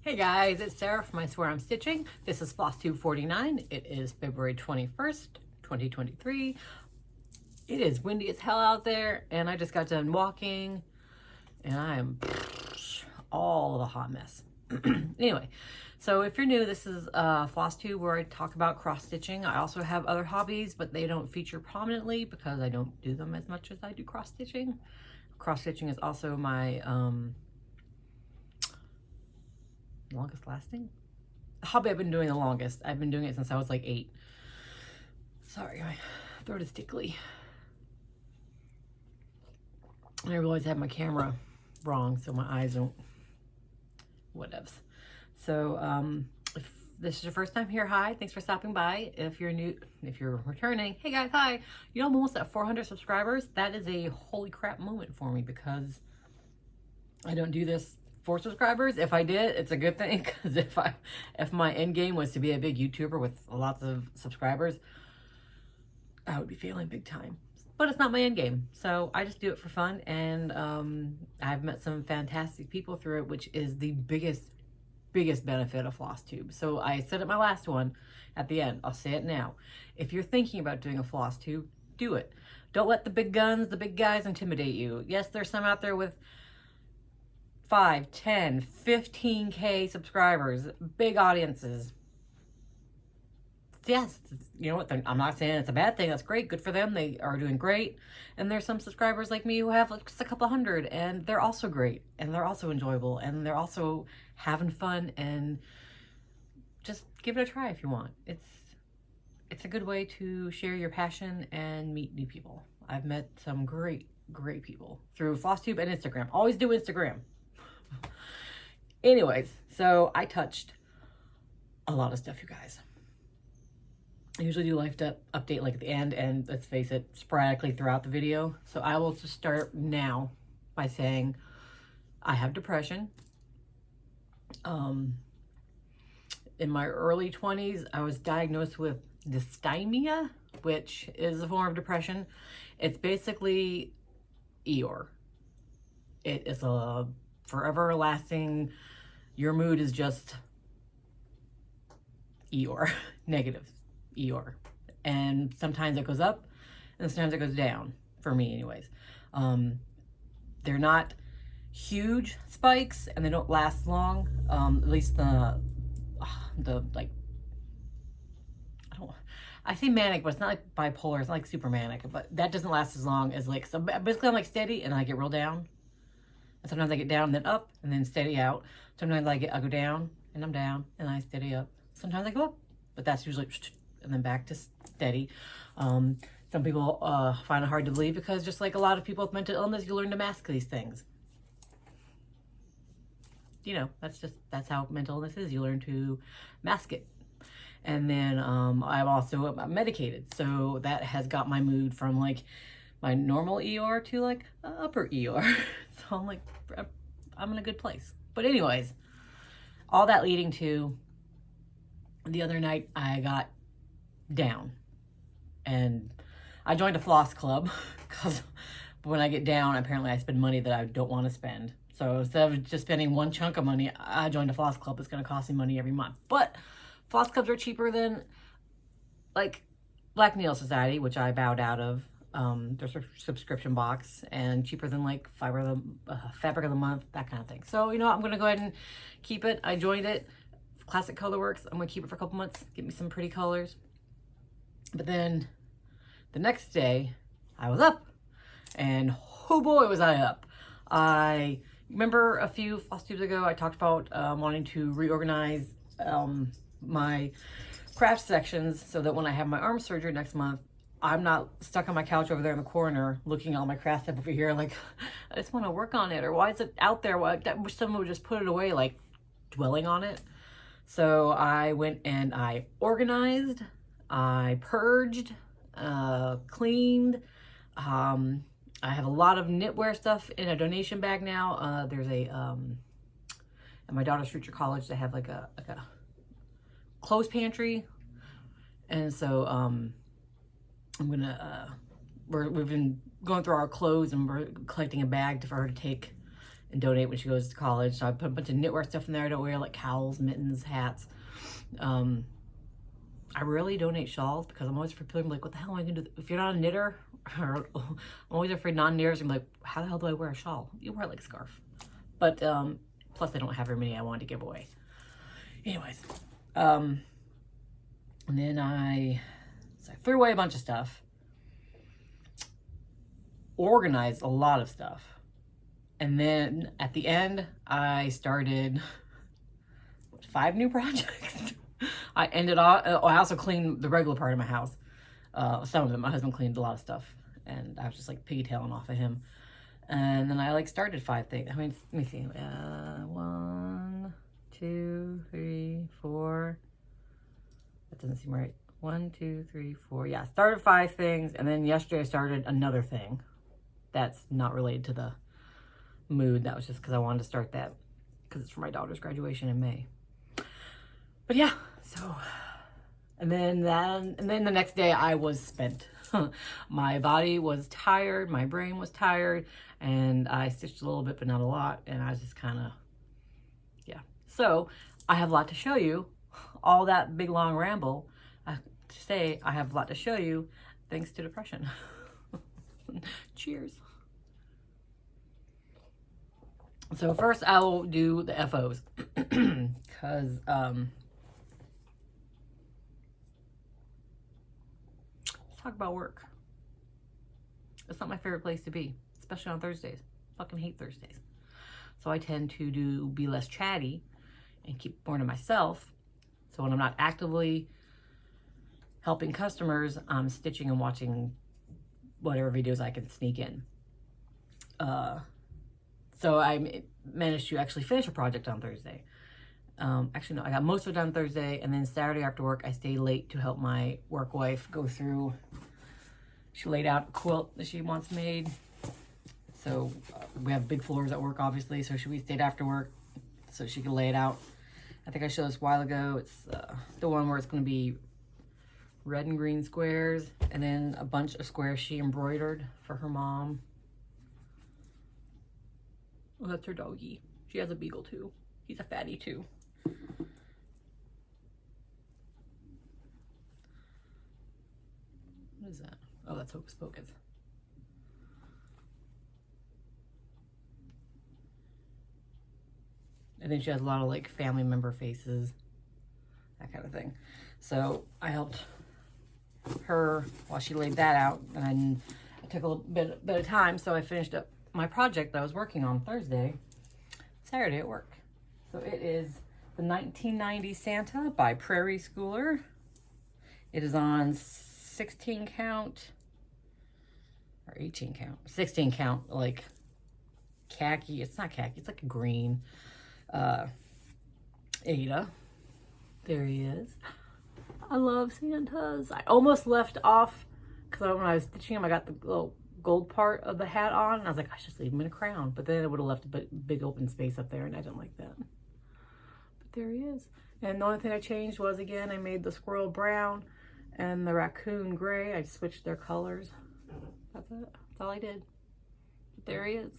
Hey guys, it's Sarah from isweariamstitching. This is Flosstube 49. It is February 21st, 2023. It is windy as hell out there, and I just got done walking, and I am all of a hot mess. Anyway, so if you're new, this is Flosstube where I talk about cross-stitching. I also have other hobbies, but they don't feature prominently because I don't do them as much as I do cross-stitching. Cross-stitching is also my longest lasting hobby I've been doing the longest. I've been doing it since I was like 8. Sorry, my throat is tickly. And I realized I have my camera wrong, so my eyes don't whatevs. So if this is your first time here, hi, thanks for stopping by. If you're new, if you're returning, hey guys, hi. You know, I'm almost at 400 subscribers. That is a holy crap moment for me because I don't do this for subscribers. If I did, it's a good thing, because if my end game was to be a big YouTuber with lots of subscribers, I would be failing big time. But it's not my end game, so I just do it for fun, and I've met some fantastic people through it, which is the biggest benefit of Flosstube. So I said it my last one at the end. I'll say it now. If you're thinking about doing a Flosstube, do it. Don't let the big guns, the big guys intimidate you. Yes, there's some out there with 5, 10, 15K subscribers, big audiences. Yes, you know what, I'm not saying it's a bad thing. That's great, good for them. They are doing great. And there's some subscribers like me who have like just a couple hundred, and they're also great, and they're also enjoyable, and they're also having fun, and just give it a try if you want. It's a good way to share your passion and meet new people. I've met some great people through Flosstube and Instagram. Always do Instagram. Anyways, so I touched a lot of stuff, you guys. I usually do life update like at the end, and let's face it, sporadically throughout the video. So I will just start now by saying I have depression. In my early 20s, I was diagnosed with dysthymia, which is a form of depression. It's basically Eeyore. It is a forever lasting, your mood is just Eeyore, negative Eeyore. And sometimes it goes up and sometimes it goes down, for me anyways. They're not huge spikes and they don't last long. At least the like, I say manic, but it's not like bipolar, it's not like super manic, but that doesn't last as long as like, so basically I'm like steady and I get real down. And sometimes I get down and then up and then steady out. Sometimes I go down and I'm down and I steady up. Sometimes I go up, but that's usually and then back to steady. Some people find it hard to believe because just like a lot of people with mental illness, you learn to mask these things. You know, that's how mental illness is. You learn to mask it. And then I'm also medicated. So that has got my mood from like my normal Eeyore to like upper Eeyore. So I'm like, I'm in a good place. But anyways, all that leading to the other night I got down and I joined a floss club because when I get down, apparently I spend money that I don't want to spend. So instead of just spending one chunk of money, I joined a floss club. It's going to cost me money every month. But floss clubs are cheaper than like Black Nail Society, which I bowed out of. Their subscription box, and cheaper than like fabric of the month, that kind of thing. So, you know, I'm going to go ahead and keep it. I joined it. Classic Colorworks. I'm going to keep it for a couple months. Get me some pretty colors. But then the next day I was up, and oh boy, was I up. I remember a few Flosstubes ago, I talked about wanting to reorganize my craft sections so that when I have my arm surgery next month, I'm not stuck on my couch over there in the corner looking at all my craft stuff over here like, I just want to work on it, or why is it out there? Why, I wish someone would just put it away, like dwelling on it. So I went and I organized, I purged, cleaned. I have a lot of knitwear stuff in a donation bag now. There's a, at my daughter's future college, they have like a clothes pantry. And so, I'm gonna, we've been going through our clothes and we're collecting a bag for her to take and donate when she goes to college. So I put a bunch of knitwear stuff in there I don't wear, like cowls, mittens, hats. I rarely donate shawls because I'm always afraid people are like, what the hell am I going to do? If you're not a knitter, or, I'm always afraid non-knitters are like, how the hell do I wear a shawl? You wear it like a scarf. But plus I don't have very many I wanted to give away. Anyways, and then I threw away a bunch of stuff, organized a lot of stuff, and then at the end I started 5 new projects. I ended off, I also cleaned the regular part of my house. Some of them, my husband cleaned a lot of stuff, and I was just like pigtailing off of him. And then I like started 5 things. I mean, let me see. 1, 2, 3, 4. That doesn't seem right. 1, 2, 3, 4. Yeah, started 5 things, and then yesterday I started another thing. That's not related to the mood. That was just because I wanted to start that because it's for my daughter's graduation in May. But yeah, so, and then the next day I was spent. My body was tired, my brain was tired, and I stitched a little bit, but not a lot. And I was just kind of, yeah. So I have a lot to show you. All that big long ramble to say I have a lot to show you thanks to depression. Cheers. So first I will do the FOs because let's talk about work. It's not my favorite place to be, especially on Thursdays. Fucking hate Thursdays. So I tend to be less chatty and keep more to myself. So when I'm not actively helping customers, I'm stitching and watching whatever videos I can sneak in. So I managed to actually finish a project on Thursday. Actually, no, I got most of it done Thursday, and then Saturday after work, I stayed late to help my work wife go through. She laid out a quilt that she wants made. So we have big floors at work, obviously, so we stayed after work so she could lay it out. I think I showed this a while ago. It's the one where it's going to be red and green squares, and then a bunch of squares she embroidered for her mom. Oh, that's her doggy. She has a beagle too. He's a fatty too. What is that? Oh, that's Hocus Pocus. And then she has a lot of like family member faces, that kind of thing. So I helped her while she laid that out, and it took a little bit of time, so I finished up my project that I was working on Thursday, Saturday at work. So it is the 1990 Santa by Prairie Schooler. It is on 16 count or 18 count, 16 count, like khaki. It's not khaki, it's like a green Ada. There he is. I love Santas. I almost left off because when I was stitching him, I got the little gold part of the hat on, and I was like, I should just leave him in a crown, but then it would have left a big open space up there, and I didn't like that. But there he is. And the only thing I changed was, again, I made the squirrel brown and the raccoon gray. I switched their colors. That's it. That's all I did. But there he is.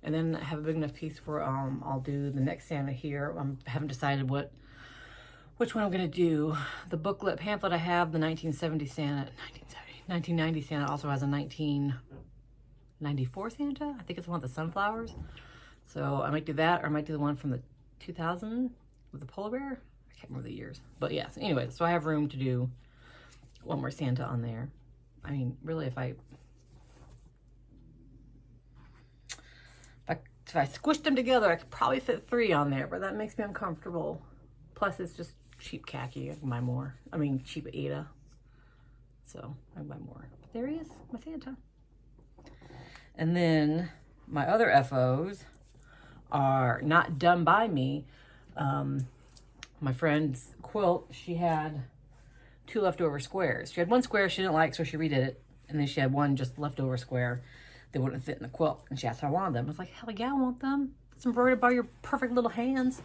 And then I have a big enough piece for I'll do the next Santa here. I haven't decided which one I'm gonna do. The booklet pamphlet I have, the 1990 Santa also has a 1994 Santa. I think it's the one with the sunflowers. So I might do that, or I might do the one from the 2000 with the polar bear. I can't remember the years. But yes, anyway, so I have room to do one more Santa on there. I mean, really, if I squished them together, I could probably fit 3 on there, but that makes me uncomfortable. Plus, it's just cheap khaki. I can buy more. I mean, cheap Ada. So I can buy more. But there he is, my Santa. And then my other FOs are not done by me. My friend's quilt, she had 2 leftover squares. She had 1 square she didn't like, so she redid it. And then she had 1 just leftover square that wouldn't fit in the quilt. And she asked if I wanted them. I was like, hell yeah, I want them. It's embroidered by your perfect little hands.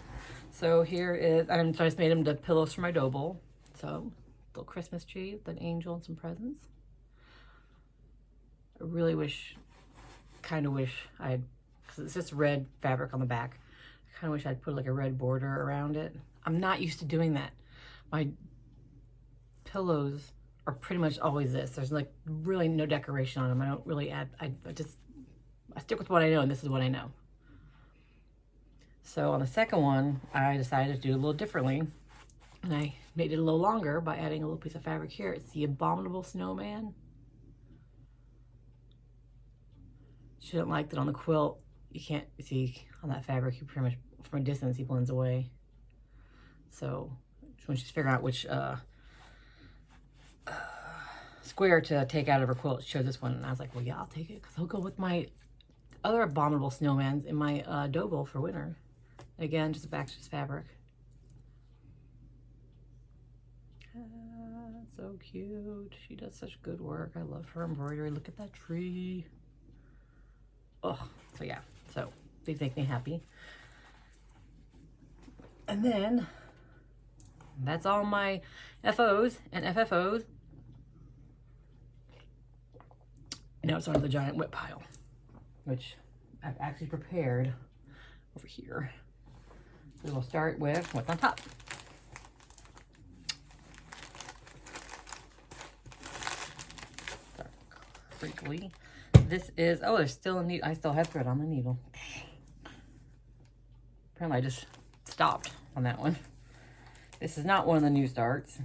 So here is, so I just made them the pillows for my dough bowl. So, little Christmas tree with an angel and some presents. I really wish, kind of wish I had because it's just red fabric on the back. I kind of wish I'd put like a red border around it. I'm not used to doing that. My pillows are pretty much always this. There's like really no decoration on them. I don't really add, I stick with what I know, and this is what I know. So on the second one, I decided to do it a little differently, and I made it a little longer by adding a little piece of fabric here. It's the Abominable Snowman. She didn't like that on the quilt. You can't see on that fabric, you pretty much, from a distance, he blends away. So when she's figuring out which square to take out of her quilt, she chose this one, and I was like, well, yeah, I'll take it, because I'll go with my other Abominable Snowmans in my dough for winter. Again, just a Baxter's fabric. So cute. She does such good work. I love her embroidery. Look at that tree. Oh, so yeah. So these make me happy. And then that's all my FOs and FFOs. Now it's onto the giant whip pile, which I've actually prepared over here. So we'll start with what's on top. Crinkly. This is, oh, there's still a needle. I still have thread on the needle. Apparently I just stopped on that one. This is not one of the new starts.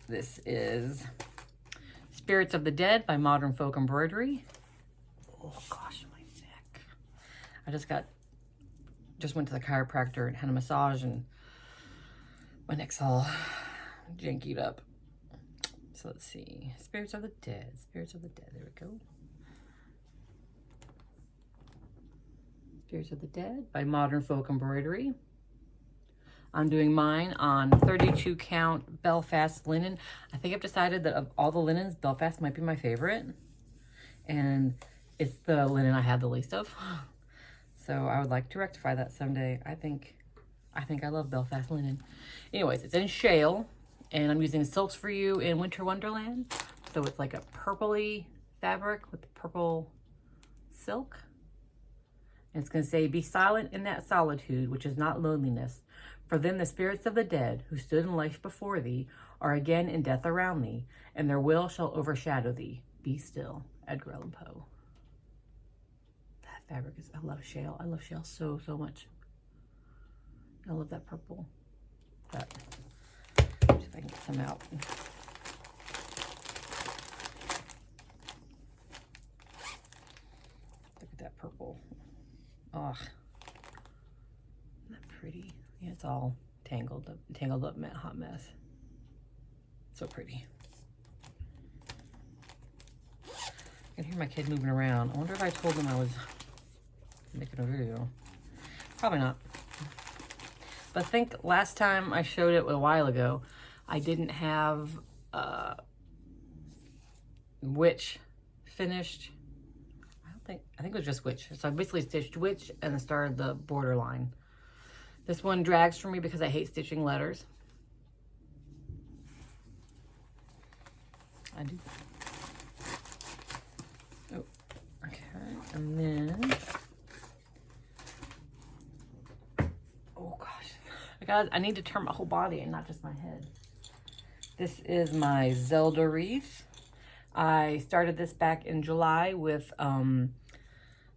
This is Spirits of the Dead by Modern Folk Embroidery. Oh gosh, my neck. I just went to the chiropractor and had a massage, and my neck's all jankied up. So let's see. Spirits of the Dead. Spirits of the Dead. There we go. Spirits of the Dead by Modern Folk Embroidery. I'm doing mine on 32 count Belfast linen. I think I've decided that of all the linens, Belfast might be my favorite. And it's the linen I have the least of. So I would like to rectify that someday. I think I love Belfast linen. Anyways, it's in shale. And I'm using Silks for You in Winter Wonderland. So it's like a purpley fabric with purple silk. And it's going to say, be silent in that solitude, which is not loneliness. For then the spirits of the dead, who stood in life before thee, are again in death around thee, and their will shall overshadow thee. Be still. Edgar Allan Poe. That fabric is, I love shale. I love shale so, so much. I love that purple. That. If I can get some out. Look at that purple. Oh, isn't that pretty? Yeah, it's all tangled up hot mess. So pretty. I can hear my kid moving around. I wonder if I told him I was making a video. Probably not. But I think last time I showed it a while ago, I didn't have Witch finished. I think it was just Witch. So I basically stitched Witch and then started the border line. This one drags for me because I hate stitching letters. I do. Oh, okay. And then, oh gosh. I need to turn my whole body and not just my head. This is my Zelda wreath. I started this back in July with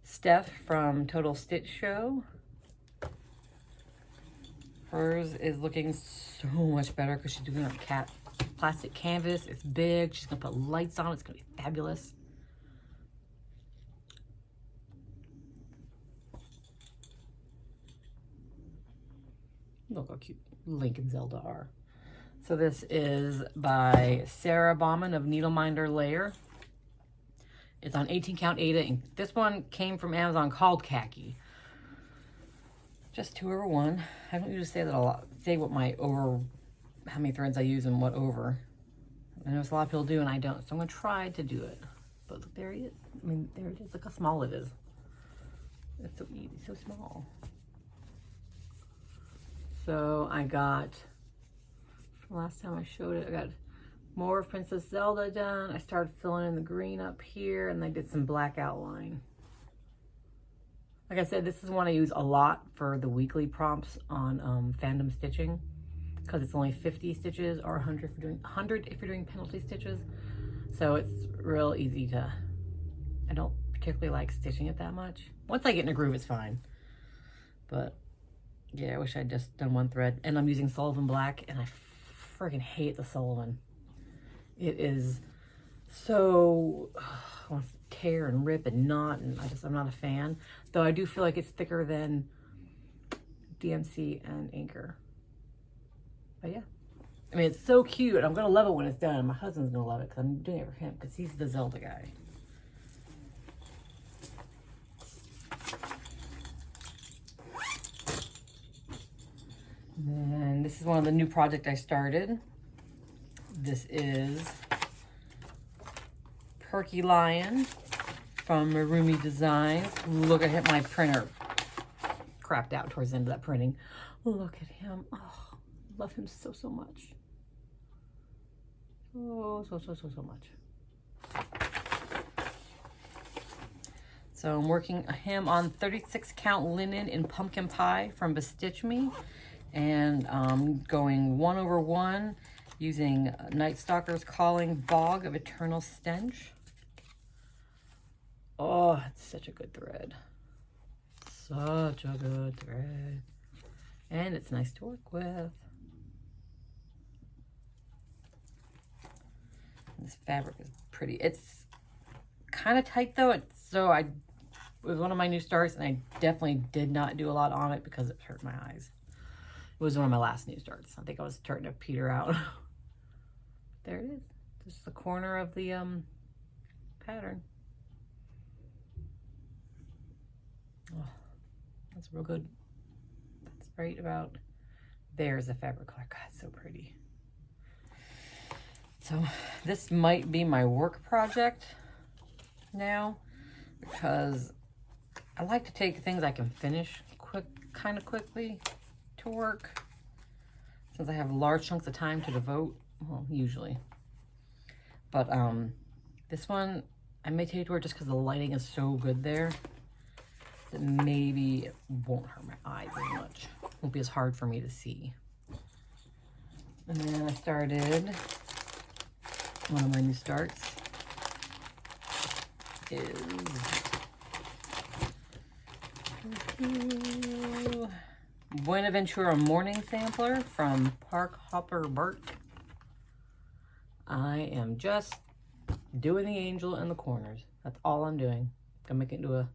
Steph from Total Stitch Show. Hers is looking so much better because she's doing a plastic canvas. It's big. She's going to put lights on it. It's going to be fabulous. Look how cute Link and Zelda are. So this is by Sarah Bauman of Needleminder Layer. It's on 18 count Aida, and this one came from Amazon called Khaki. Just 2 over 1. I don't usually say that a lot. Say what my how many threads I use and what over. I know a lot of people do, and I don't. So I'm gonna try to do it. But look, there he is. I mean, there it is. Look how small it is. It's so easy, so small. So I got, last time I showed it, I got more of Princess Zelda done. I started filling in the green up here, and I did some black outline. Like I said, this is one I use a lot for the weekly prompts on fandom stitching, because it's only 50 stitches or 100 if you're doing penalty stitches. So it's real easy to, I don't particularly like stitching it that much. Once I get in a groove, it's fine. But yeah, I wish I'd just done one thread. And I'm using Sullivan Black, and I freaking hate the Sullivan. It is so, I want to tear and rip and knot, and I'm not a fan. Though I do feel like it's thicker than DMC and Anchor. But yeah, I mean, it's so cute. I'm going to love it when it's done. My husband's going to love it because I'm doing it for him because he's the Zelda guy. And this is one of the new projects I started. This is Quirky Lion from Marumi Designs. Look at him, my printer crapped out towards the end of that printing. Look at him. Oh, love him so, so much. Oh, so much. So I'm working him on 36 count linen in pumpkin pie from Bestitch Me. And going 1/1 using Night Stalker's Calling Bog of Eternal Stench. Oh, it's such a good thread. Such a good thread. And it's nice to work with. This fabric is pretty. It's kind of tight though. It was one of my new starts, and I definitely did not do a lot on it because it hurt my eyes. It was one of my last new starts. I think I was starting to peter out. There it is. Just the corner of the pattern. Oh, that's real good. That's right about there's the fabric color. God, it's so pretty. So this might be my work project now, because I like to take things I can finish kind of quickly to work, since I have large chunks of time to devote. Well, usually. But this one I may take it to work just because the lighting is so good there that maybe it won't hurt my eyes as much. It won't be as hard for me to see. And then I started one of my new starts is Buenaventura Morning Sampler from Park Hopper Bart. I am just doing the angel in the corners. That's all I'm doing. Gonna make it into a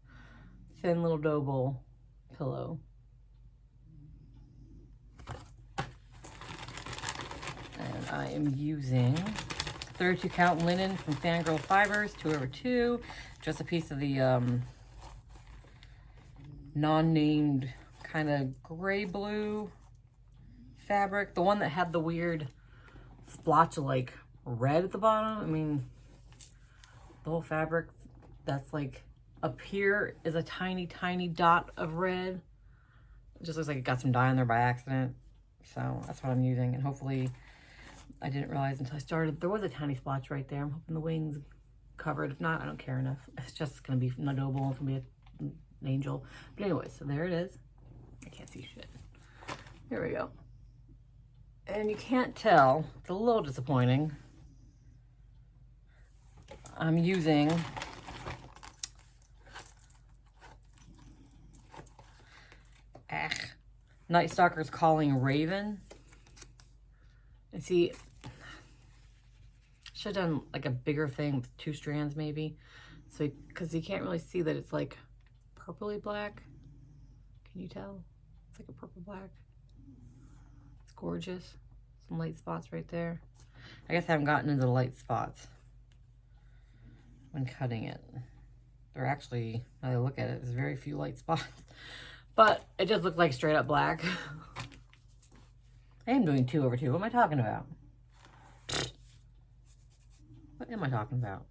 thin little dough bowl pillow. And I am using 32 count linen from Fangirl Fibers, 2/2. Just a piece of the non-named kind of gray blue fabric, the one that had the weird splotch of like red at the bottom. I mean, the whole fabric that's like up here is a tiny dot of red. It just looks like it got some dye on there by accident. So that's what I'm using, and hopefully, I didn't realize until I started there was a tiny splotch right there. I'm hoping the wings covered. If not, I don't care enough. It's just gonna be not doable. It's gonna be an angel. But anyway, so there it is. I can't see shit. Here we go. And you can't tell. It's a little disappointing. I'm using Night Stalker's Calling Raven. And see, should have done like a bigger thing with 2 strands maybe. So, because you can't really see that it's like purpley black. Can you tell? It's like a purple black. It's gorgeous. Some light spots right there. I guess I haven't gotten into the light spots when cutting it. There actually, now that I look at it, there's very few light spots. But it just looks like straight up black. I am doing 2/2. What am I talking about? What am I talking about?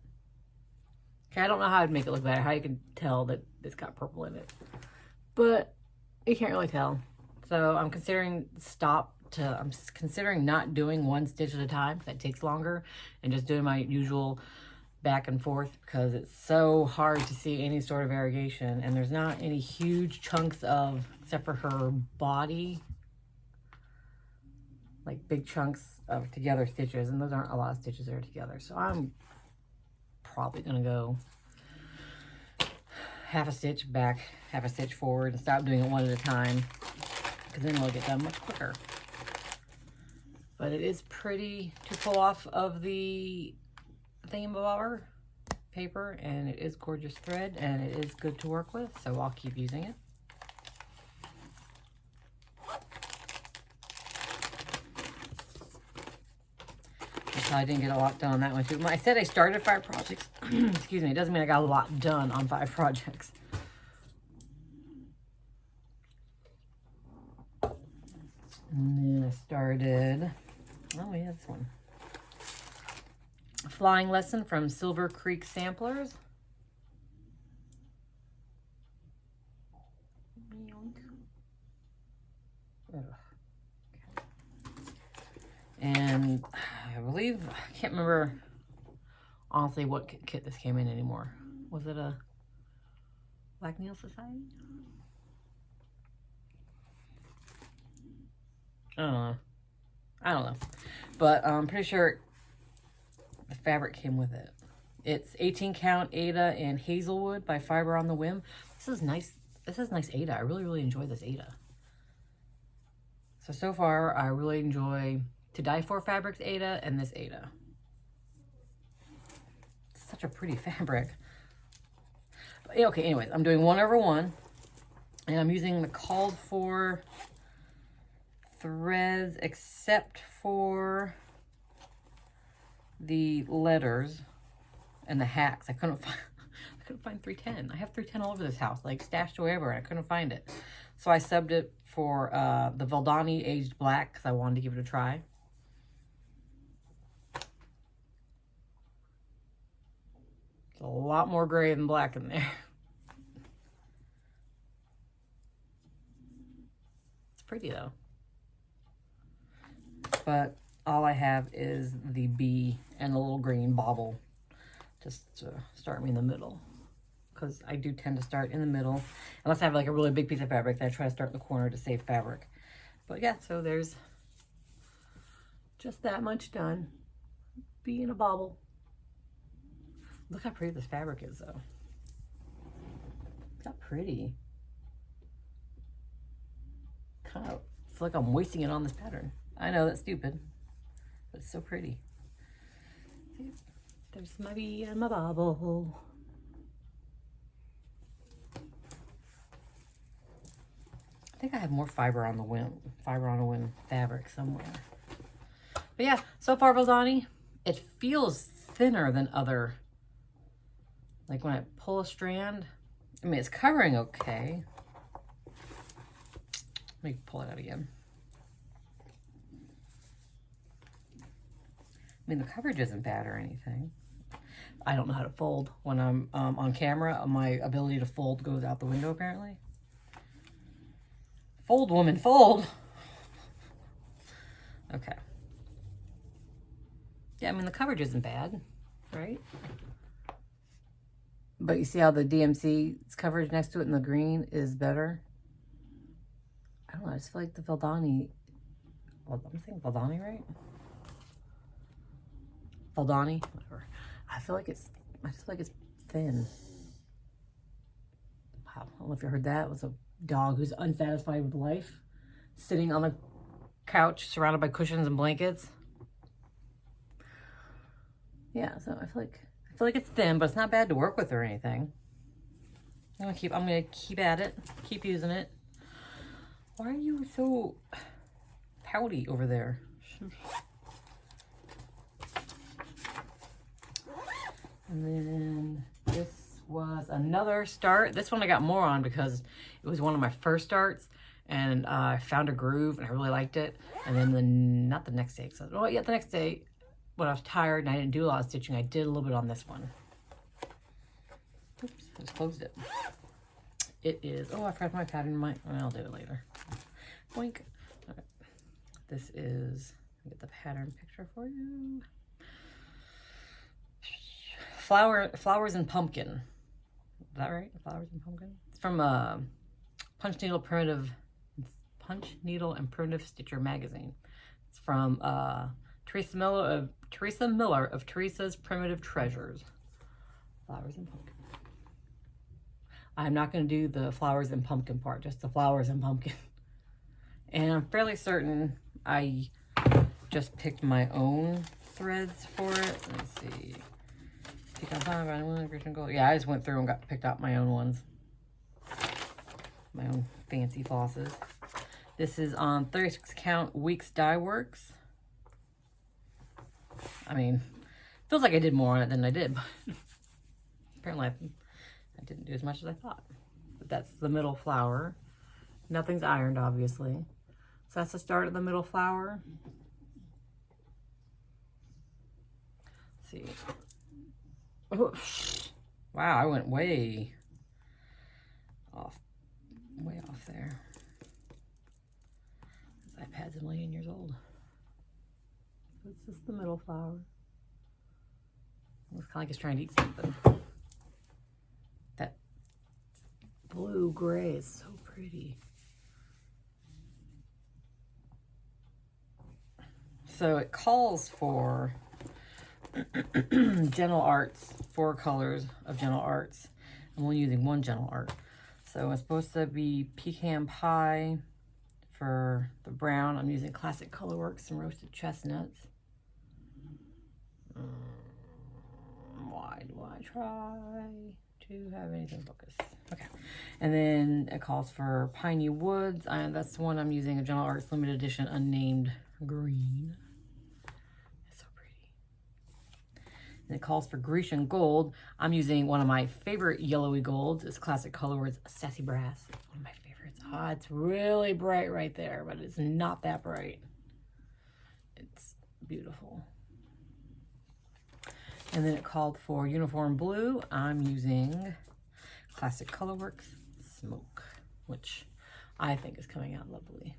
Okay, I don't know how I'd make it look better. How you can tell that it's got purple in it. But you can't really tell. So I'm considering I'm considering not doing 1 stitch at a time. That takes longer. And just doing my usual back and forth because it's so hard to see any sort of variegation, and there's not any huge chunks of, except for her body, like big chunks of together stitches, and those aren't a lot of stitches that are together. So I'm probably gonna go half a stitch back, half a stitch forward, and stop doing it one at a time, because then it'll get done much quicker. But it is pretty to pull off of the thingamabobber paper, and it is gorgeous thread, and it is good to work with, so I'll keep using it. So I didn't get a lot done on that one too. I said I started 5 projects. Excuse me. It doesn't mean I got a lot done on 5 projects. And then I started, oh yeah, this one. A flying lesson from Silver Creek Samplers. And I believe, I can't remember honestly what kit this came in anymore. Was it a Black Nail Society? I don't know. But I'm pretty sure the fabric came with it. It's 18 count Aida in Hazelwood by Fiber on the Whim. This is nice. This is nice Aida. I really enjoy this Aida. So far, I really enjoy To Die For Fabrics Aida and this Aida. It's such a pretty fabric. But, okay, anyways, I'm doing 1/1, and I'm using the called for threads except for the letters and the hacks. I couldn't find 310. I have 310 all over this house, like stashed away everywhere, and I couldn't find it. So I subbed it for the Valdani Aged Black because I wanted to give it a try. There's a lot more gray than black in there. It's pretty though. But all I have is the bee and a little green bauble just to start me in the middle, because I do tend to start in the middle unless I have like a really big piece of fabric that I try to start in the corner to save fabric. But yeah, so there's just that much done. Bee and a bauble. Look how pretty this fabric is though. It's not pretty. Kind of, it's like I'm wasting it on this pattern. I know that's stupid, but it's so pretty. See, there's my bee and my bauble. I think I have more Fiber on the Whim fabric somewhere. But yeah, so far Valdani, it feels thinner than other. Like when I pull a strand, I mean, it's covering okay. Let me pull it out again. I mean, the coverage isn't bad or anything. I don't know how to fold. When I'm on camera, my ability to fold goes out the window, apparently. Fold, woman, fold. Okay. Yeah, I mean, the coverage isn't bad, right? But you see how the DMC's coverage next to it in the green is better? I don't know, I just feel like the Valdani, well, I'm saying Valdani, right? Valdani, whatever. I just feel like it's thin. Wow, I don't know if you heard that. It was a dog who's unsatisfied with life, sitting on the couch surrounded by cushions and blankets. Yeah, so I feel like it's thin, but it's not bad to work with or anything. I'm gonna keep at it, keep using it. Why are you so pouty over there? And then this was another start. This one I got more on because it was one of my first starts, and I found a groove and I really liked it. And then not the next day. So, well, yeah, the next day when I was tired and I didn't do a lot of stitching, I did a little bit on this one. Oops, I just closed it. It is, oh, I forgot my pattern. I'll do it later. Boink. All right. This is, let me get the pattern picture for you. Flowers and Pumpkin. Is that right? Flowers and Pumpkin? It's from Punch Needle and Primitive Stitcher magazine. It's from Teresa Miller of Teresa's Primitive Treasures. Flowers and Pumpkin. I'm not going to do the flowers and pumpkin part, just the flowers and pumpkin. And I'm fairly certain I just picked my own threads for it. Let's see. Yeah, I just went through and picked out my own ones. My own fancy flosses. This is on 36 count Weeks Dye Works. I mean, feels like I did more on it than I did, but apparently I didn't do as much as I thought. But that's the middle flower. Nothing's ironed, obviously. So that's the start of the middle flower. Let's see. Oh, wow, I went way off there. This iPad's a million years old. So it's just the middle flower. Looks kind of like it's trying to eat something. That blue-gray is so pretty. So it calls for Gentle Arts, 4 colors of Gentle Arts. I'm only using one Gentle Art. So it's supposed to be Pecan Pie for the brown. I'm using Classic Colorworks and Roasted Chestnuts. Why do I try to have anything focus? Okay. And then it calls for Piney Woods. That's the one I'm using, a Gentle Arts limited edition unnamed green. And it calls for Grecian Gold. I'm using one of my favorite yellowy golds. It's Classic Colorworks Sassy Brass. One of my favorites. Ah, it's really bright right there, but it's not that bright. It's beautiful. And then it called for Uniform Blue. I'm using Classic Colorworks Smoke, which I think is coming out lovely.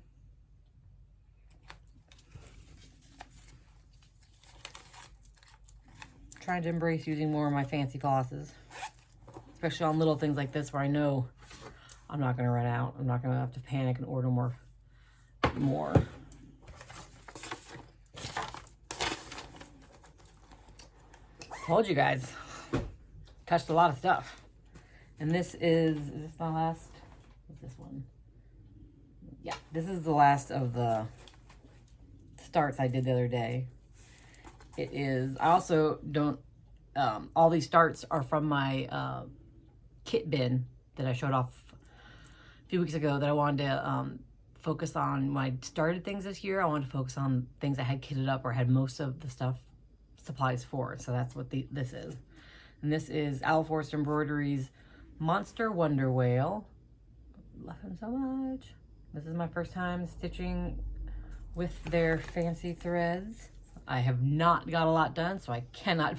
Trying to embrace using more of my fancy flosses, especially on little things like this where I know I'm not going to run out. I'm not going to have to panic and order more. Told you guys, touched a lot of stuff. And this is this my last? What's this one? Yeah, this is the last of the starts I did the other day. It is, I also don't, all these starts are from my kit bin that I showed off a few weeks ago that I wanted to focus on when I started things this year. I wanted to focus on things I had kitted up or had most of the supplies for. So that's what this is. And this is Owl Forest Embroidery's Monster Wonder Whale. Love him so much. This is my first time stitching with their fancy threads. I have not got a lot done, so I cannot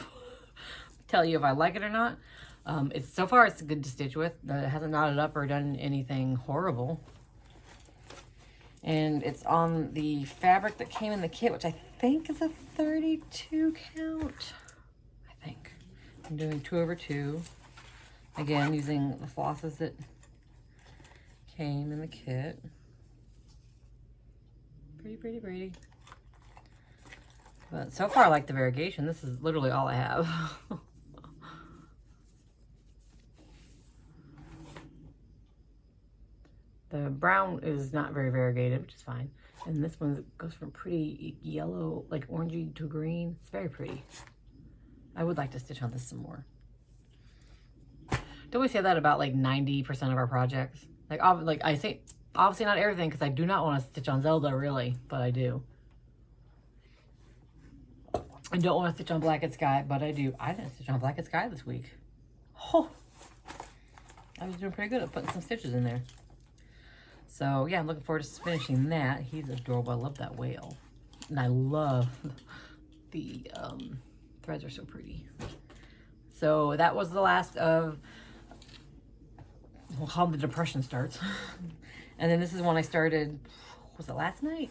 tell you if I like it or not. So far it's good to stitch with. It hasn't knotted up or done anything horrible. And it's on the fabric that came in the kit, which I think is a 32 count. I think. I'm doing 2/2. Again, using the flosses that came in the kit. Pretty, pretty, pretty. But so far I like the variegation. This is literally all I have. The brown is not very variegated, which is fine. And this one goes from pretty yellow, like orangey to green. It's very pretty. I would like to stitch on this some more. Don't we say that about like 90% of our projects? Like I say, obviously not everything, because I do not want to stitch on Zelda really, but I do. I don't want to stitch on Black and Sky, but I do. I didn't stitch on Black and Sky this week. Oh, I was doing pretty good at putting some stitches in there. So yeah, I'm looking forward to finishing that. He's adorable. I love that whale. And I love the threads are so pretty. So that was the last of, we'll call them the depression starts. And then this is when I started, was it last night?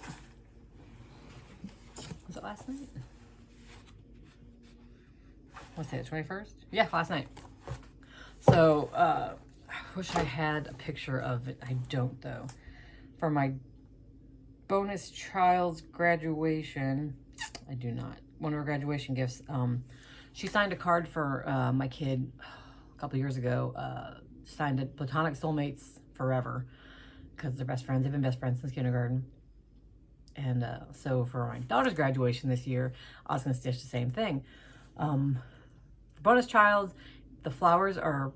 Was it last night? what's it, 21st? Yeah, last night. So, I wish I had a picture of it. I don't, though. For my bonus child's graduation, I do not. One of her graduation gifts, she signed a card for my kid a couple years ago. Signed it, Platonic Soulmates Forever, because they're best friends. They've been best friends since kindergarten. And so for my daughter's graduation this year, I was going to stitch the same thing. For bonus child, the flowers are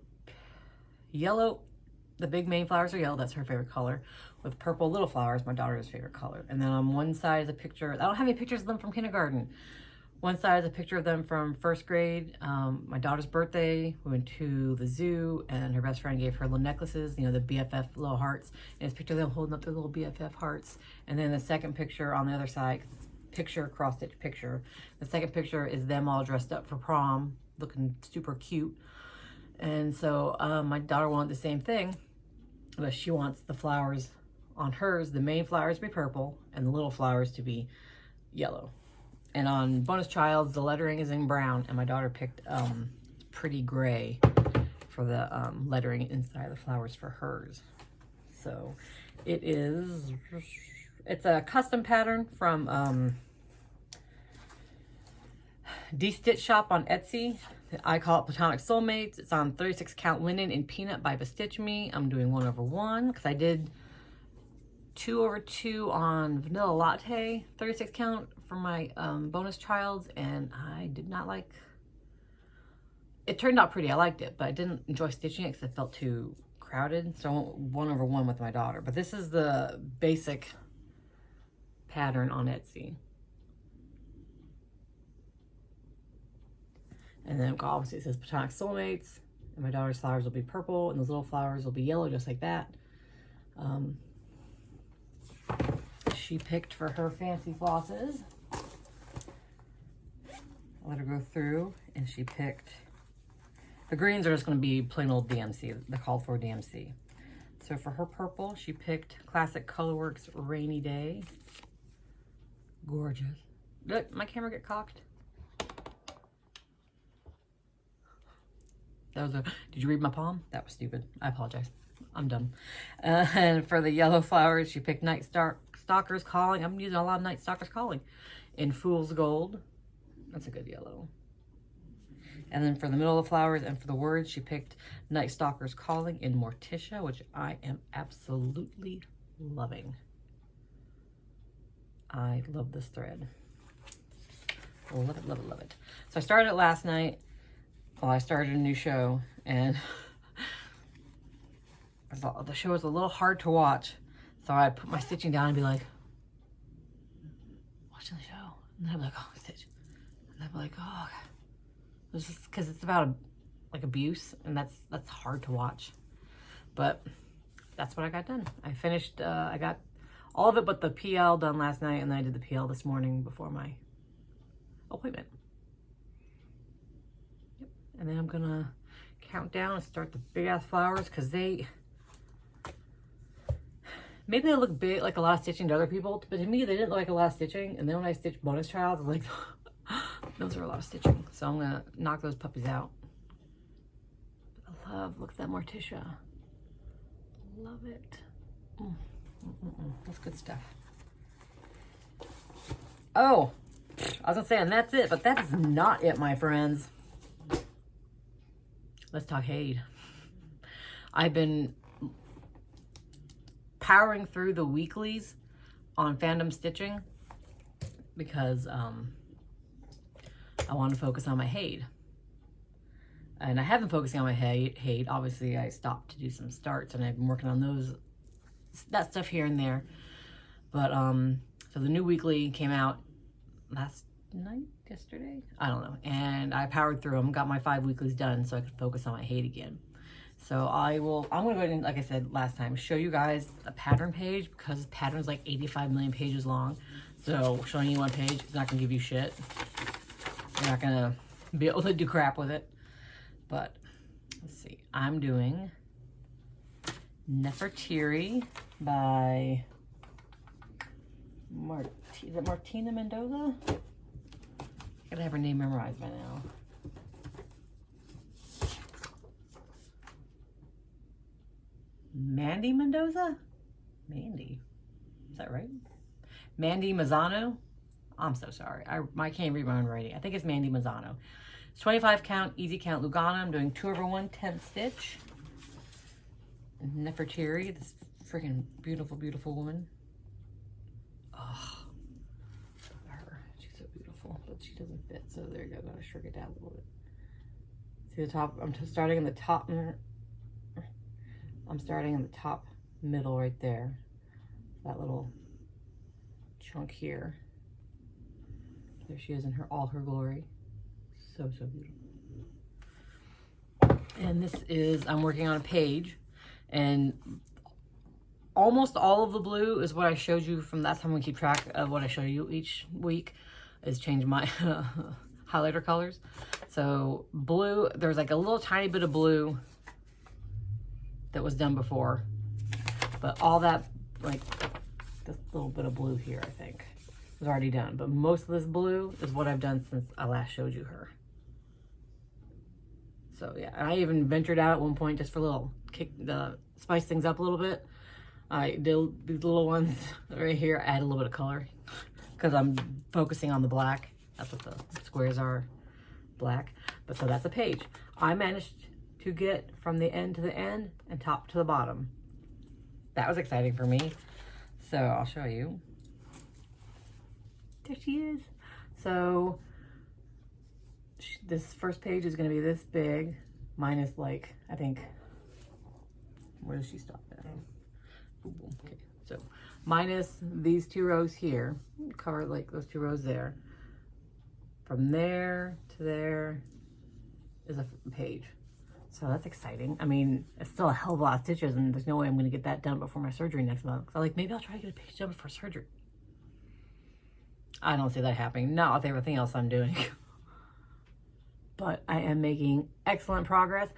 yellow. The big main flowers are yellow. That's her favorite color. With purple little flowers, my daughter's favorite color. And then on one side is a picture. I don't have any pictures of them from kindergarten. One side is a picture of them from first grade. My daughter's birthday, we went to the zoo, and her best friend gave her little necklaces, you know, the BFF little hearts. And it's a picture of them holding up their little BFF hearts. And then the second picture on the other side, picture, cross-stitch picture. The second picture is them all dressed up for prom, looking super cute. And so my daughter wanted the same thing, but she wants the flowers on hers, the main flowers to be purple, and the little flowers to be yellow. And on bonus child's, the lettering is in brown, and my daughter picked pretty gray for the lettering inside the flowers for hers. So it's a custom pattern from D-Stitch Shop on Etsy. I call it Platonic Soulmates. It's on 36 count linen in peanut by Bestitch Me. I'm doing 1/1 because I did 2/2 on vanilla latte 36 count for my bonus child's, and I did not like it. Turned out pretty. I liked it, but I didn't enjoy stitching it because it felt too crowded. So I went 1/1 with my daughter. But this is the basic pattern on Etsy. And then obviously it says Platonic Soulmates, and my daughter's flowers will be purple, and those little flowers will be yellow, just like that. She picked for her fancy flosses. I let her go through, and she picked, the greens are just going to be plain old DMC, the called for DMC. So for her purple, she picked Classic Colorworks Rainy Day. Gorgeous. Did my camera get cocked? Did you read my palm? That was stupid. I apologize. I'm done. And for the yellow flowers, she picked Night Stalker's Calling. I'm using a lot of Night Stalker's Calling in Fool's Gold. That's a good yellow. And then for the middle of the flowers and for the words, she picked Night Stalker's Calling in Morticia, which I am absolutely loving. I love this thread. Love it, love it, love it. So I started it last night. Well, I started a new show, and the show was a little hard to watch. So I'd put my stitching down and be like, watching the show. And then I'd be like, oh, stitch. And I'd be like, oh, okay. It's just because it's about like abuse, and that's hard to watch. But that's what I got done. I finished, I got all of it but the PL done last night, and then I did the PL this morning before my appointment. Yep. And then I'm gonna count down and start the big ass flowers, because maybe they look big, like a lot of stitching to other people, but to me they didn't look like a lot of stitching. And then when I stitched bonus child, I was like, those are a lot of stitching. So I'm gonna knock those puppies out. I look at that Morticia. Love it. That's good stuff. Oh, I was gonna say, and that's it, but that is not it, my friends. Let's talk haed. I've been powering through the weeklies on Fandom Stitching because I want to focus on my haed. And I have been focusing on my haed. Obviously, I stopped to do some starts, and I've been working on that stuff here and there. But so the new weekly came out yesterday, I don't know, and I powered through them, got my 5 weeklies done so I could focus on my haed again. So I'm gonna go ahead and, like I said last time, show you guys a pattern page, because the pattern's like 85 million pages long. So showing you one page is not gonna give you shit. You're not gonna be able to do crap with it. But let's see, I'm doing Nefertiti by is it Martina Mendoza? I gotta have her name memorized by now. Mandy Mendoza? Mandy. Is that right? Mandy Mazzano? I'm so sorry. I can't read my own writing. I think it's Mandy Mazzano. It's 25 count, easy count Lugana. I'm doing 2/1 10th stitch. Nefertiti, this freaking beautiful, beautiful woman. Oh, her. She's so beautiful, but she doesn't fit. So there you go. I'm gonna shrink it down a little bit. See the top? I'm starting in the top. I'm starting in the top middle right there. That little chunk here. There she is in all her glory. So, so beautiful. And this is, I'm working on a page, and almost all of the blue is what I showed you from that time. We keep track of what I show you each week, is change my highlighter colors. So blue, there's like a little tiny bit of blue that was done before, but all that, like this little bit of blue here, I think was already done, but most of this blue is what I've done since I last showed you her. So yeah, and I even ventured out at one point just for a little spice things up a little bit. I did these little ones right here, add a little bit of color because I'm focusing on the black. That's what the squares are, black. But so that's a page. I managed to get from the end to the end and top to the bottom. That was exciting for me. So I'll show you. There she is. So this first page is going to be this big, minus like, I think, where does she stop at? Okay, so minus these 2 rows here, cover like those 2 rows there. From there to there is a page. So that's exciting. I mean, it's still a hell of a lot of stitches, and there's no way I'm going to get that done before my surgery next month. So like, maybe I'll try to get a page done before surgery. I don't see that happening. Not with everything else I'm doing. But I am making excellent progress.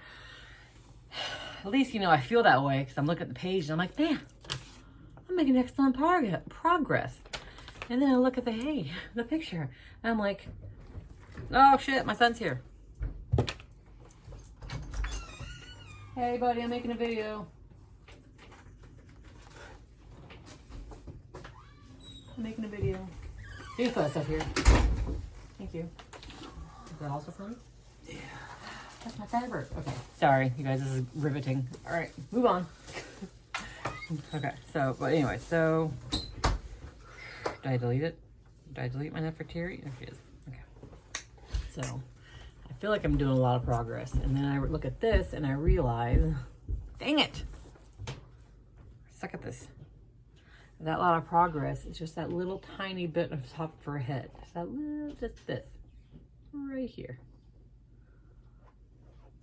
At least, you know, I feel that way because I'm looking at the page and I'm like, man, I'm making excellent progress. And then I look at the picture, and I'm like, oh shit, my son's here. Hey buddy, I'm making a video. I'm making a video. You can put that stuff here. Thank you. Is that also for me? Yeah. That's my fabric. Okay. Sorry, you guys, this is riveting. All right, move on. Okay, so, but anyway, so, did I delete it? Did I delete my Nefertiti? There she is. Okay. So, I feel like I'm doing a lot of progress. And then I look at this and I realize, dang it. I suck at this. That lot of progress is just that little tiny bit of top for a head. Just that little, just this. Right here.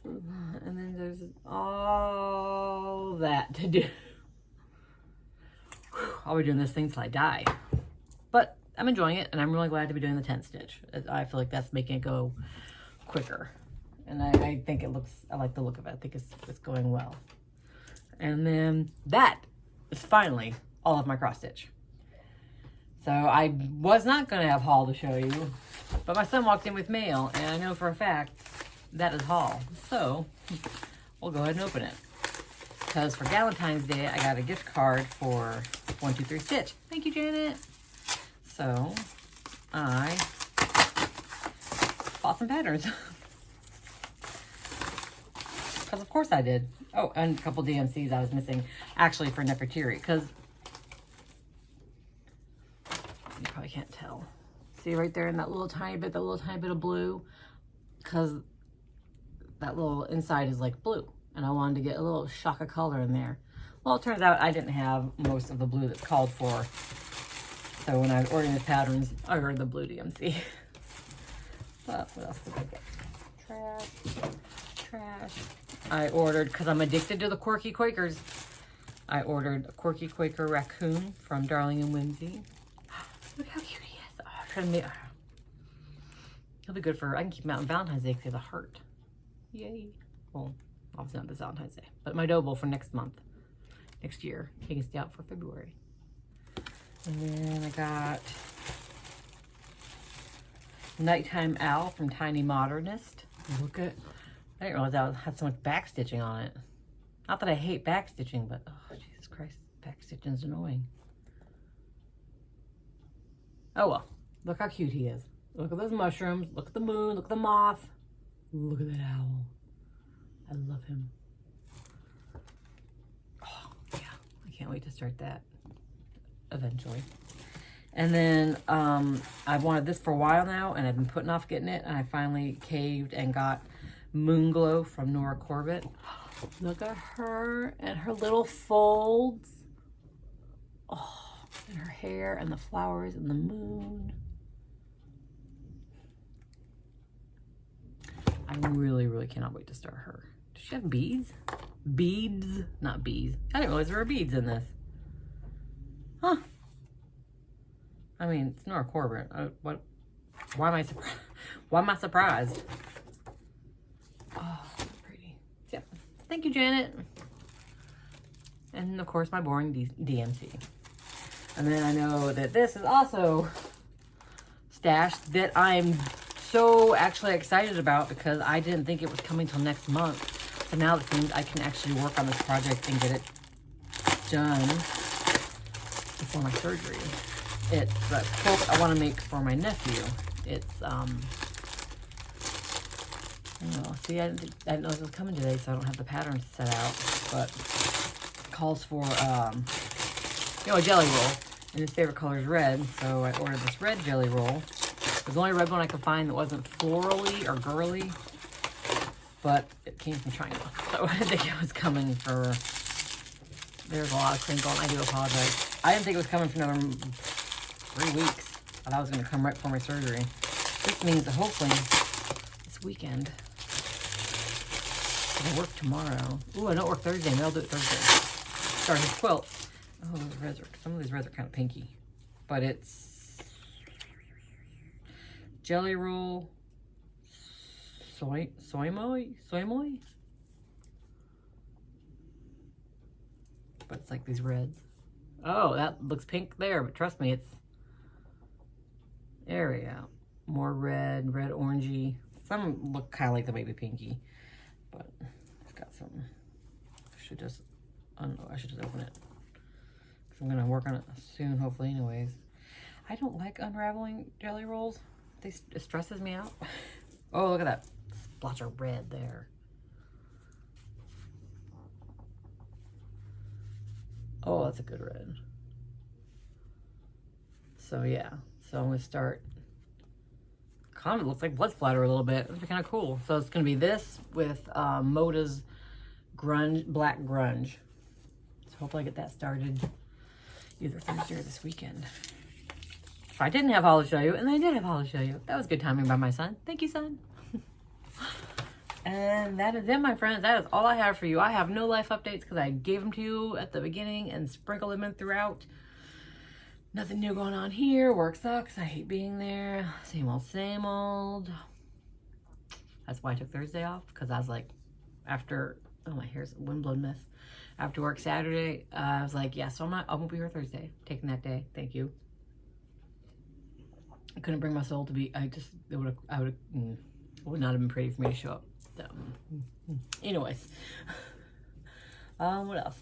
And then there's all that to do. I'll be doing this thing till I die. But I'm enjoying it, and I'm really glad to be doing the 10th stitch. I feel like that's making it go quicker. And I think it looks, I like the look of it. I think it's going well. And then that is finally all of my cross stitch. So I was not going to have haul to show you, but my son walked in with mail, and I know for a fact that is haul. So we'll go ahead and open it. Because for Valentine's Day, I got a gift card for 123 Stitch. Thank you, Janet. So I bought some patterns. Because of course I did. Oh, and a couple DMCs I was missing actually for Nefertiti. Because you probably can't tell. See right there in that little tiny bit, of blue. Because that little inside is like blue. And I wanted to get a little shock of color in there. Well, it turns out I didn't have most of the blue that's called for. So when I was ordering the patterns, I ordered the blue DMC. But what else did I get? Trash. I ordered, because I'm addicted to the Quirky Quakers, I ordered a Quirky Quaker Raccoon from Darling and Whimsy. Look how cute he is. Oh, I'm trying to make, he'll be good for, I can keep him out on Valentine's Day because he has a heart. Yay. Well, obviously not this Valentine's Day, but my doughbowl for next year. He can stay out for February. And then I got Nighttime Owl from Tiny Modernist. Look at, I didn't realize that had so much back stitching on it. Not that I hate back stitching, but oh, Jesus Christ, back stitching is annoying. Oh well, look how cute he is. Look at those mushrooms, look at the moon, look at the moth. Look at that owl. I love him. Oh, yeah, I can't wait to start that eventually. And then I've wanted this for a while now, and I've been putting off getting it, and I finally caved and got Moon Glow from Nora Corbett. Look at her and her little folds. Oh, and her hair and the flowers and the moon. I really, really cannot wait to start her. Does she have beads? Beads? Not bees. I didn't realize there were beads in this. Huh. I mean, it's Nora Corbett. What? Why am I surprised? Why am I surprised? Oh, so pretty. Yeah. Thank you, Janet. And of course, my boring DMC. And then I know that this is also stashed that I'm so actually excited about because I didn't think it was coming till next month. So now it seems I can actually work on this project and get it done before my surgery. It's the quilt I want to make for my nephew. It's, see, I didn't know this was coming today, so I don't have the pattern set out, but it calls for, a jelly roll, and his favorite color is red, so I ordered this red jelly roll. It was the only red one I could find that wasn't florally or girly, but it came from China, so I didn't think it was coming for, there's a lot of crinkle, and I do apologize. I didn't think it was coming for another 3 weeks. I thought it was going to come right before my surgery. This means that hopefully this weekend, I work tomorrow. Ooh, I don't work Thursday. Maybe I'll do it Thursday. Start his quilt. Oh, those reds are, some of these reds are kind of pinky. But it's jelly roll, soy moi. But it's like these reds. Oh, that looks pink there, but trust me, it's, there we go. More red, orangey. Some look kind of like the baby pinky, but it's got some. I should just open it because I'm gonna work on it soon, hopefully. Anyways, I don't like unraveling jelly rolls. It stresses me out. Oh, look at that splotch of red there. Oh, that's a good red. So yeah, so I'm gonna start. Kind of looks like blood splatter a little bit. It's kind of cool. So it's gonna be this with Moda's black grunge. So hopefully I get that started either Thursday or this weekend. If I didn't have haul to show you, and I did have haul to show you, that was good timing by my son. Thank you, son. And that is it, my friends. That is all I have for you. I have no life updates because I gave them to you at the beginning and sprinkled them in throughout. Nothing new going on here. Work sucks. I hate being there. Same old, same old. That's why I took Thursday off, because I was like, after, oh, my hair's a windblown mess. After work Saturday, I was like, yeah, so I won't be here Thursday. Taking that day. Thank you. I couldn't bring my soul to be, it would not have been pretty for me to show up. So, anyways, what else?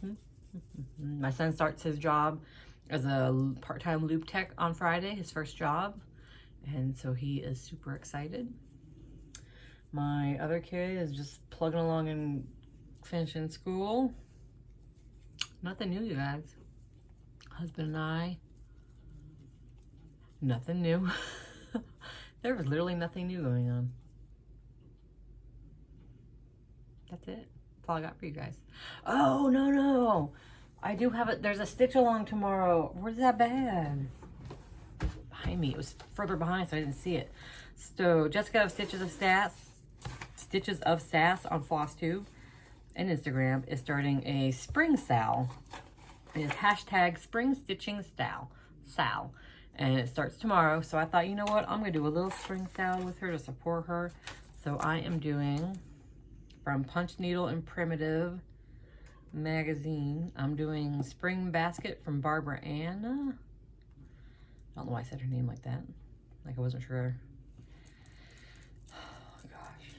My son starts his job as a part-time loop tech on Friday, his first job, and so he is super excited. My other kid is just plugging along and finishing school. Nothing new, you guys. Husband and I, nothing new. There was literally nothing new going on. That's it. That's all I got for you guys. Oh, no. I do have it. There's a stitch along tomorrow. Where's that bag? Behind me. It was further behind, so I didn't see it. So Jessica of Stitches of Sass on Flosstube and Instagram is starting a spring sal. It is hashtag spring stitching sal. And it starts tomorrow. So I thought, you know what? I'm going to do a little spring sal with her to support her. So I am doing, from Punch Needle and Primitive magazine, I'm doing Spring Basket from Barbara Ann. I don't know why I said her name like that. Like I wasn't sure. Oh, gosh.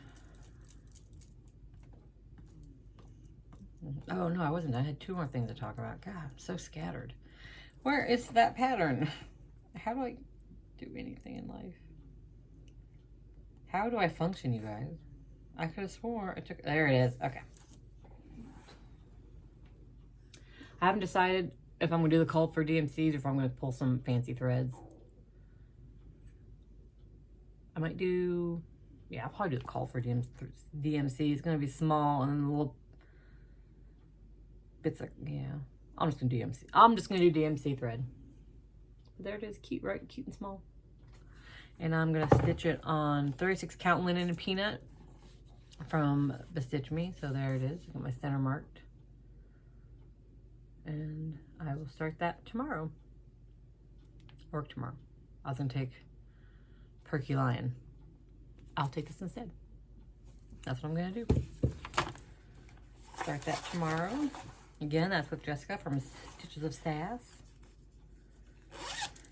Oh no, I wasn't. I had 2 more things to talk about. God, I'm so scattered. Where is that pattern? How do I do anything in life? How do I function, you guys? I could have swore I took, there it is. Okay. I haven't decided if I'm gonna do the call for DMCs or if I'm gonna pull some fancy threads. I might do, yeah, I'll probably do the call for DMC. It's gonna be small and then the little bits of, yeah. I'm just gonna do DMC. I'm just gonna do DMC thread. There it is, cute, right? Cute and small. And I'm gonna stitch it on 36 count linen and peanut from Bestitch Me. So there it is. I got my center marked. And I will start that tomorrow. Work tomorrow. I was gonna take Perky Lion. I'll take this instead. That's what I'm gonna do. Start that tomorrow. Again, that's with Jessica from Stitches of Sass.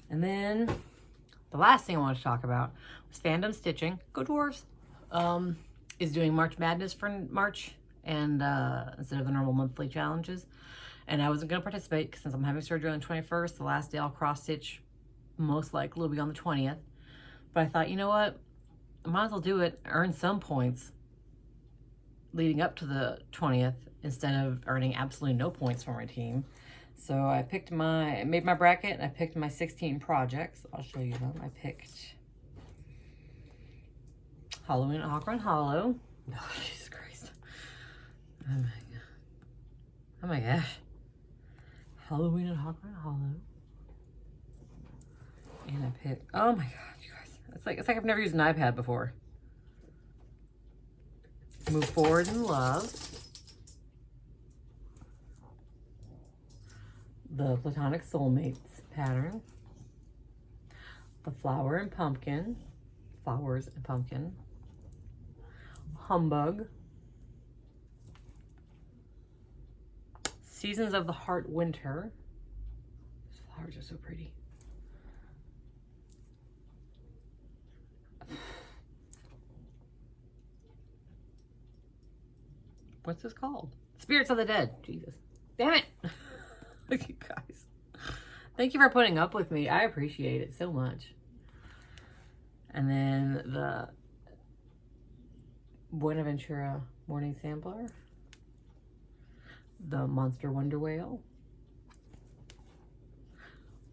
And then the last thing I wanted to talk about was Fandom Stitching. Go Dwarves! Is doing March Madness for March, and instead of the normal monthly challenges. And I wasn't going to participate since I'm having surgery on the 21st. The last day I'll cross stitch most likely will be on the 20th. But I thought, you know what? I might as well do it, earn some points leading up to the 20th instead of earning absolutely no points for my team. So I made my bracket and I picked my 16 projects. I'll show you them. I picked Halloween at Hawk Run Hollow. Oh, Jesus Christ. Oh my God. Oh my gosh. Halloween at Hawk Run Hollow. And I picked, oh my God, you guys. It's like I've never used an iPad before. Move Forward in Love. The Platonic Soulmates pattern. The Flowers and Pumpkin. Humbug. Seasons of the Heart Winter. These flowers are so pretty. What's this called? Spirits of the Dead. Jesus. Damn it. Look, you guys. Thank you for putting up with me. I appreciate it so much. And then the Buenaventura Morning Sampler. The Monster Wonder Whale.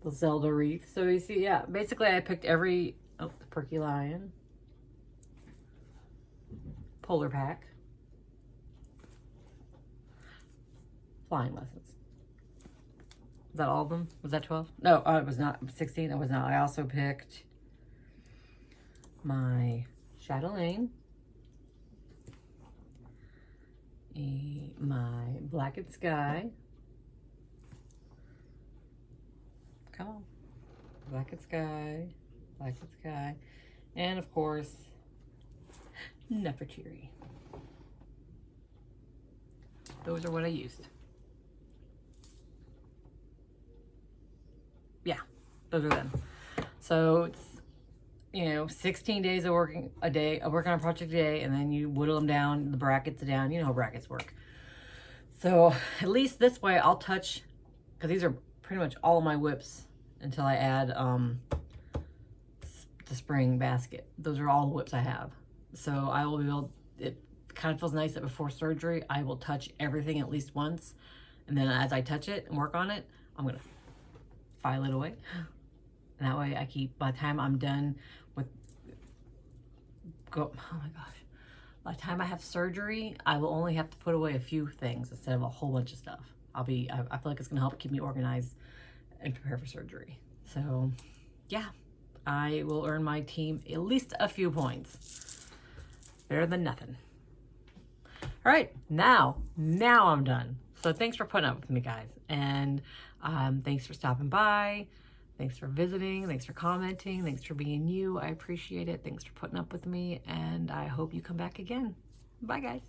The Zelda Wreath. So you see, yeah, basically I picked every, the Perky Lion. Polar Pack. Flying Lessons. Is that all of them? Was that 12? No, it was not. 16, it was not. I also picked my Chatelaine. My Blackened Sky. Come on. Blackened Sky. And of course, Nefertiti. Those are what I used. Yeah, those are them. So it's, 16 days of working on a project a day, and then you whittle them down, the brackets down. You know how brackets work. So at least this way I'll touch, because these are pretty much all of my whips until I add the spring basket. Those are all the whips I have. So I will be able, it kind of feels nice that before surgery, I will touch everything at least once. And then as I touch it and work on it, I'm going to file it away. And that way I keep, by the time I'm done with, oh my gosh. By the time I have surgery, I will only have to put away a few things instead of a whole bunch of stuff. I feel like it's gonna help keep me organized and prepare for surgery. So yeah, I will earn my team at least a few points. Better than nothing. All right, now I'm done. So thanks for putting up with me, guys. And thanks for stopping by. Thanks for visiting. Thanks for commenting. Thanks for being you. I appreciate it. Thanks for putting up with me. And I hope you come back again. Bye, guys.